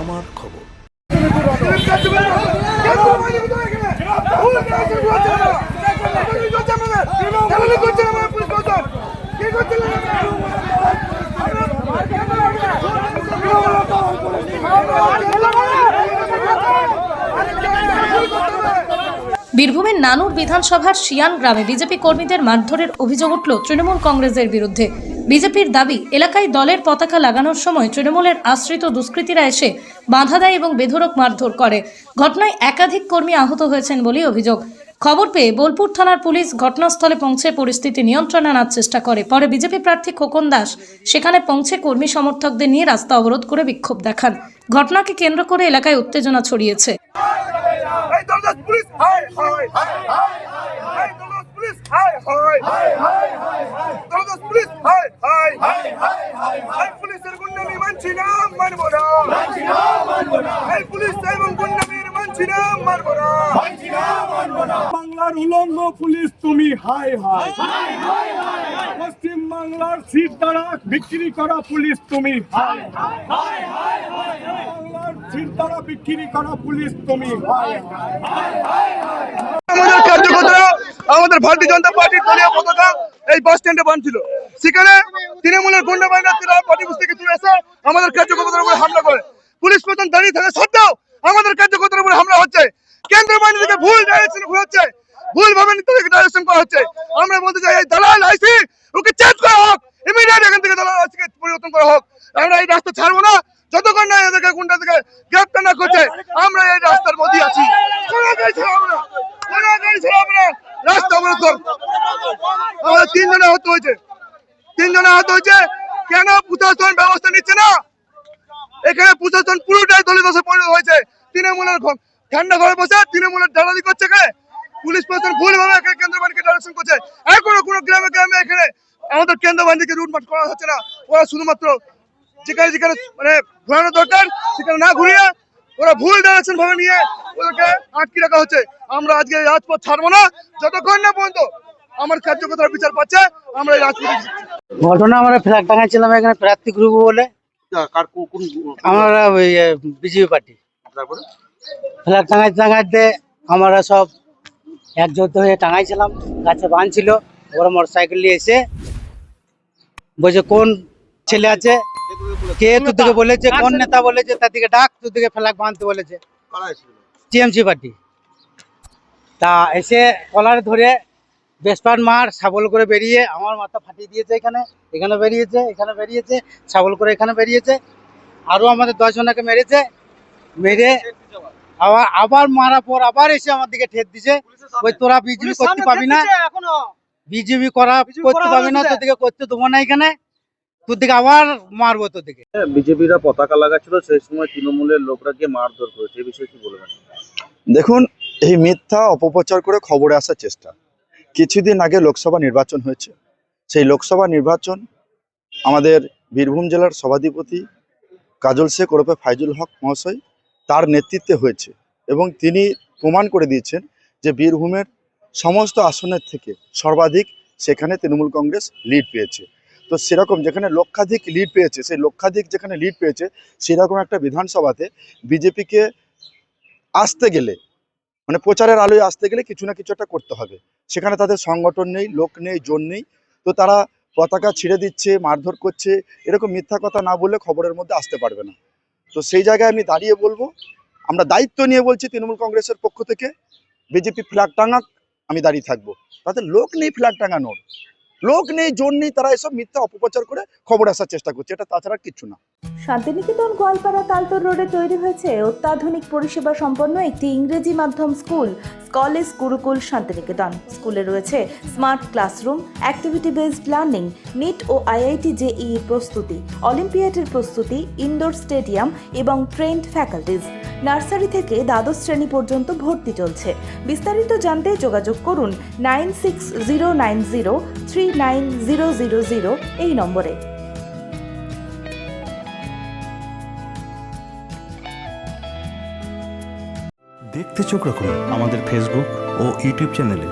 আমার খবর। বীরভূমের নানুর বিধানসভার শিয়ান গ্রামে বিজেপি কর্মীদের মারধরের অভিযোগ উঠল তৃণমূল কংগ্রেসের বিরুদ্ধে। বিজেপির দাবি, এলাকায় দলের পতাকা লাগানোর সময় তৃণমূলের আশ্রিত দুষ্কৃতীরা এসে বাধা দেয় এবং বেধড়ক মারধর করে। ঘটনায় একাধিক কর্মী আহত হয়েছেন বলে অভিযোগ। খবর পেয়ে বোলপুর থানার পুলিশ ঘটনাস্থলে পৌঁছে পরিস্থিতি নিয়ন্ত্রণে আনার চেষ্টা করে। পরে বিজেপি প্রার্থী খোকন দাস সেখানে পৌঁছে কর্মী সমর্থকদের নিয়ে রাস্তা অবরোধ করে বিক্ষোভ দেখান। ঘটনাকে কেন্দ্র করে এলাকায় উত্তেজনা ছড়িয়েছে। বাংলার উলঙ্গ পুলিশ তুমি হাই হাই, পশ্চিম বাংলার সিট দ্বারা বিক্রি করা পুলিশ তুমি হাই হাই, বাংলার সিট দ্বারা বিক্রি করা পুলিশ তুমি হাই হাই। আমাদের কার্যকর্তারা আমাদের ভারতীয় জনতা পার্টির দলীয় পতাকা এই বাস স্ট্যান্ডে বাঁধছিল। সেখানে তৃণমূলের গুন্ডা বাহিনীরা পার্টিবুস থেকে তুলে এসে আমাদের কার্যকর্তার উপরে হামলা করে। পুলিশ প্রশাসন দাঁড়িয়ে থাকা সত্ত্বেও আমাদের কার্যকর্তার উপরে হামলা হচ্ছে। কেন্দ্রীয় বাহিনী থেকে ভুল ডাইরেকশন হচ্ছে, ভুল ভাবে তাদেরকে ডাইরেকশন করা হচ্ছে। আমরা বলতে চাই, এই দালাল আইসি ওকে চেঞ্জ করা হোক, ইমিডিয়েট এখান থেকে দালাল আইসিকে পরিবর্তন করা হোক। আমরা এই রাস্তা ছাড়বো না যতক্ষণ না এদেরকে গুন্ডা থেকে গ্রেপ্তার না করছে। আমরা এই রাস্তার মধ্যে আছি, রাস্তা অবরোধ করব। আমাদের তিনজন আহত হয়েছে। কেন প্রশাসন ব্যবস্থা নিচ্ছে না? এখানে প্রশাসন পুরোটাই দলিত পরিণত হয়েছে। তৃণমূলের ঠান্ডা ঘরে বসে তৃণমূলের দালালি করছে। এখানে পুলিশ প্রশাসন ভুলভাবে এখানে কেন্দ্র বাহিনীকে ডাইরেকশন করছে। এখনো কোনো গ্রামে গ্রামে এখানে আমাদের কেন্দ্র বাহিনীকে রুটমার্চ করা হচ্ছে না। ওরা শুধুমাত্র যেখানে যেখানে মানে ঘোরানো দরকার সেখানে না ঘুরিয়ে ওরা ভুল ডাইরেকশন ভাবে নিয়ে ওদেরকে আটকে রাখা হচ্ছে। আমরা আজকে রাজপথ ছাড়বো না যতক্ষণ না পর্যন্ত আমার কার্যকর্তার বিচার পাচ্ছে। আমরা এই রাজপথে ঘটনা আমরা ফ্ল্যাগ টাঙাচ্ছিলাম এখানে প্রার্থী গ্রুপ বলে, আমরা ওই বিজেপি পার্টি ফ্ল্যাগ টাঙাইতে আমরা সব একজোট হয়ে টাঙাইছিলাম, গাছে বাঁধছিল। ওরা মোটর সাইকেল নিয়ে এসে বলছে কোন ছেলে আছে, কে তোর দিকে বলেছে, কোন নেতা বলেছে, তার দিকে ডাক, তোর দিকে ফ্ল্যাগ বাঁধতে বলেছে। টিএমসি পার্টি তা এসে কলার ধরে বেসপান মার সাবল করে বেরিয়ে আমার মাথা ফাটিয়ে দিয়েছে। এখানে বেরিয়েছে সাবল করে, এখানে বেরিয়েছে। আরো আমাদের 10 জনকে মেরেছে। মেরে আবার মারা পর আবার এসে আমার দিকে ঠেট দিছে। ওই তোরা বিজেপি করতে পাবি না, বিজেপি করতে পাবি না, তোর দিকে করতে দেবো না, এখানে তোর দিকে আবার মারবো তোর দিকে। বিজেপিরা পতাকা লাগাচ্ছিল, সেই সময় তৃণমূলের লোকরা গিয়ে মারধর করেছে, এই বিষয়ে কি বলবেন? দেখুন, এই মিথ্যা অপপ্রচার করে খবরে আসার চেষ্টা। কিছুদিন আগে লোকসভা নির্বাচন হয়েছে। সেই লোকসভা নির্বাচন আমাদের বীরভূম জেলার সভাধিপতি কাজল শেখ ওরফে ফাইজুল হক মহাশয় তার নেতৃত্বে হয়েছে এবং তিনি প্রমাণ করে দিয়েছেন যে বীরভূমের সমস্ত আসনের থেকে সর্বাধিক সেখানে তৃণমূল কংগ্রেস লিড পেয়েছে। তো সেরকম যেখানে লক্ষাধিক লিড পেয়েছে, সেই লক্ষাধিক যেখানে লিড পেয়েছে সেরকম একটা বিধানসভাতে বিজেপিকে আসতে গেলে মানে প্রচারের আলোয় আসতে গেলে কিছু না কিছু একটা করতে হবে। সেখানে তাদের সংগঠন নেই, লোক নেই, জোর নেই। তো তারা পতাকা ছিঁড়ে দিচ্ছে, মারধর করছে, এরকম মিথ্যা কথা না বললে খবরের মধ্যে আসতে পারবে না। তো সেই জায়গায় আমি দাঁড়িয়ে বলবো, আমরা দায়িত্ব নিয়ে বলছি তৃণমূল কংগ্রেসের পক্ষ থেকে, বিজেপি ফ্ল্যাগ টাঙাক, আমি দাঁড়িয়ে থাকবো। তাদের লোক নেই ফ্ল্যাগ টাঙানোর, লোক নেই, জোর নেই, তারা এসব মিথ্যা অপপ্রচার করে খবর আসার চেষ্টা করছে। এটা তাছাড়া কিছু না। শান্তিনিকেতন গোয়ালপাড়া তালতর রোডে তৈরি হয়েছে অত্যাধুনিক পরিষেবা সম্পন্ন একটি ইংরেজি মাধ্যম স্কুল, স্কলেজ গুরুকুল শান্তিনিকেতন। স্কুলে রয়েছে smart classroom, activity based learning, NEET ও আইআইটি জেইই প্রস্তুতি, অলিম্পিয়াডের প্রস্তুতি, ইনডোর স্টেডিয়াম এবং ট্রেন্ড ফ্যাকাল্টিজ। নার্সারি থেকে দ্বাদশ শ্রেণী পর্যন্ত ভর্তি চলছে। বিস্তারিত জানতে যোগাযোগ করুন 9609039000 এই নম্বরে। দেখতে চোখ রাখুন আমাদের ফেসবুক ও ইউটিউব চ্যানেলে।